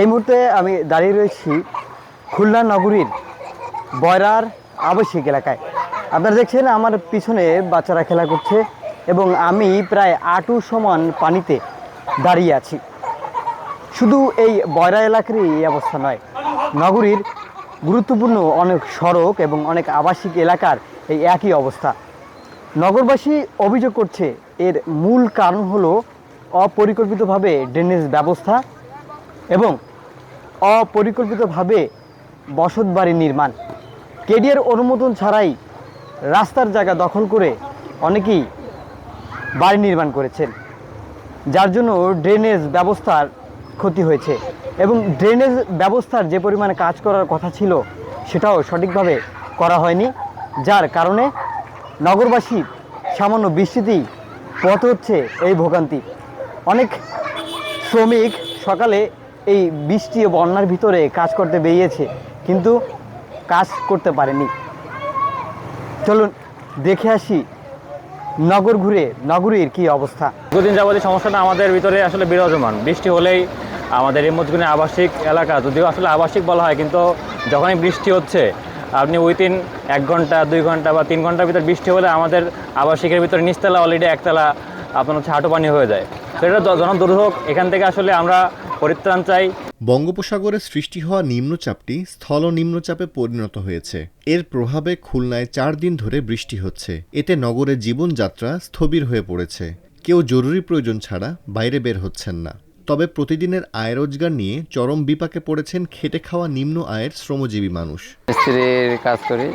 এই মুহূর্তে আমি দাঁড়িয়ে রয়েছি খুলনা নগরীর বয়রার আবাসিক এলাকায়। আপনারা দেখছেন আমার পিছনে বাচ্চারা খেলা করছে এবং আমি প্রায় আঁটু সমান পানিতে দাঁড়িয়ে আছি। শুধু এই বয়রা এলাকারই এই অবস্থা নয়, নগরীর গুরুত্বপূর্ণ অনেক সড়ক এবং অনেক আবাসিক এলাকার এই একই অবস্থা। নগরবাসী অভিযোগ করছে এর মূল কারণ হলো অপরিকল্পিতভাবে ড্রেনেজ ব্যবস্থা এবং অপরিকল্পিতভাবে বসতবাড়ি নির্মাণ। কেডিআর অনুমোদন ছাড়াই রাস্তার জায়গা দখল করে অনেকেই বাড়ি নির্মাণ করেছেন, যার জন্য ড্রেনেজ ব্যবস্থার ক্ষতি হয়েছে এবং ড্রেনেজ ব্যবস্থার যে পরিমাণে কাজ করার কথা ছিল সেটাও সঠিকভাবে করা হয়নি, যার কারণে নগরবাসীর সামান্য বৃষ্টিতেই পথ হচ্ছে এই ভোগান্তি। অনেক শ্রমিক সকালে এই বৃষ্টি ও বন্যার ভিতরে কাজ করতে বেরিয়েছে, কিন্তু কাজ করতে পারেনি। চলুন দেখে আসি নগর ঘুরে নগরীর কি অবস্থা। দীর্ঘদিন যাবতীয় সমস্যাটা আমাদের ভিতরে আসলে বিরাজমান। বৃষ্টি হলেই আমাদের এই মধ্যখানে আবাসিক এলাকা, যদিও আসলে আবাসিক বলা হয়, কিন্তু যখনই বৃষ্টি হচ্ছে আপনি উইথিন 1 ঘন্টা 2 ঘন্টা বা 3 ঘন্টার ভিতর বৃষ্টি হলে আমাদের আবাসিকের ভিতরে নিচতলা অলরেডি একতলা আপনার হচ্ছে হাঁটু পানি হয়ে যায়। তো এটা জনদুর্ভোগ। এখান থেকে আসলে আমরা পরিত্রাণ চাই। বঙ্গোপসাগরে সৃষ্টি হওয়া নিম্নচাপটি স্থল নিম্নচাপে পরিণত হয়েছে। এর প্রভাবে খুলনায় 4 দিন ধরে বৃষ্টি হচ্ছে। এতে নগরের জীবনযাত্রা স্থবির হয়ে পড়েছে। কেউ জরুরি প্রয়োজন ছাড়া বাইরে বের হচ্ছেন না। তবে প্রতিদিনের আয় রোজগার নিয়ে চরম বিপাকে পড়েছেন খেটে খাওয়া নিম্ন আয়ের শ্রমজীবী মানুষ। মিস্ত্রির কাজ করি,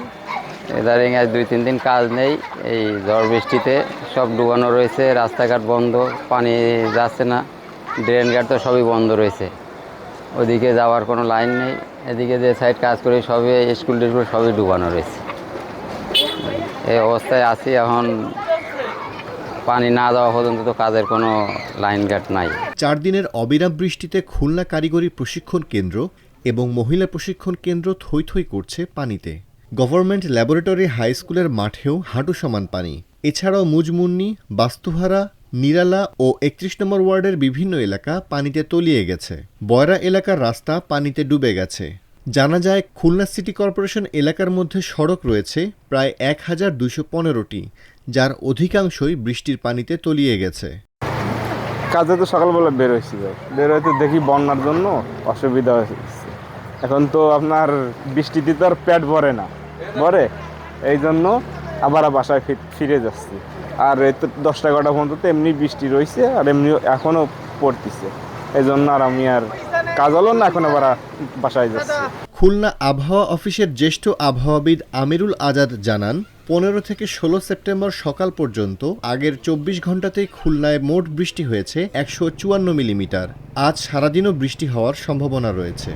এদারিং আজ 2-3 দিন কাজ নেই। এই ঝড় বৃষ্টিতে সব ডুবানো রয়েছে, রাস্তাঘাট বন্ধ, পানি যাচ্ছে না, ড্রেন ঘাট তো সবই বন্ধ রয়েছে। ওদিকে যাওয়ার কোনো লাইন নেই, এদিকে যে সাইড কাজ করি সবই স্কুল টিস্কুল সবই ডুবানো রয়েছে। এই অবস্থায় আছি এখন। পানি না যাওয়া পর্যন্ত তো কাজের কোনো লাইন ঘাট নাই। 4 দিনের অবিরাম বৃষ্টিতে খুলনা কারিগরি প্রশিক্ষণ কেন্দ্র এবং মহিলা প্রশিক্ষণ কেন্দ্র থই থই করছে পানিতে। গভর্নমেন্ট ল্যাবরেটরি হাই স্কুলের মাঠেও হাঁটু সমান পানি। এছাড়াও মুজমুন্নি, বাস্তুহারা, নিরালা ও 31 নম্বর ওয়ার্ডের বিভিন্ন এলাকা পানিতে তলিয়ে গেছে। বয়রা এলাকার রাস্তা পানিতে ডুবে গেছে। জানা যায় খুলনা সিটি কর্পোরেশন এলাকার মধ্যে সড়ক রয়েছে প্রায় 1215টি, যার অধিকাংশই বৃষ্টির পানিতে তলিয়ে গেছে। কাজে তো সকালবেলা বের হইতে দেখি বন্যার জন্য অসুবিধা হয়েছে। এখন তো আপনার বৃষ্টিতে তো আর পেট ভরে না, এই জন্য আবার বাসায় ফিরে যাচ্ছি। আর এই তো 10টা-11টা পর্যন্ত তো এমনি বৃষ্টি রয়েছে আর এমনি এখনও পড়তেছে, এই জন্য আর আমি আর কাজ হলো না, এখন আবার বাসায় যাচ্ছি। খুলনা আবহাওয়া অফিসের জ্যেষ্ঠ আবহাওয়াবিদ আমিরুল আজাদ জানান, 15 থেকে 16 সেপ্টেম্বর সকাল পর্যন্ত আগের 24 ঘন্টাতেই খুলনায় মোট বৃষ্টি হয়েছে 154 মিলিমিটার। আজ সারাদিনও বৃষ্টি হওয়ার সম্ভাবনা রয়েছে।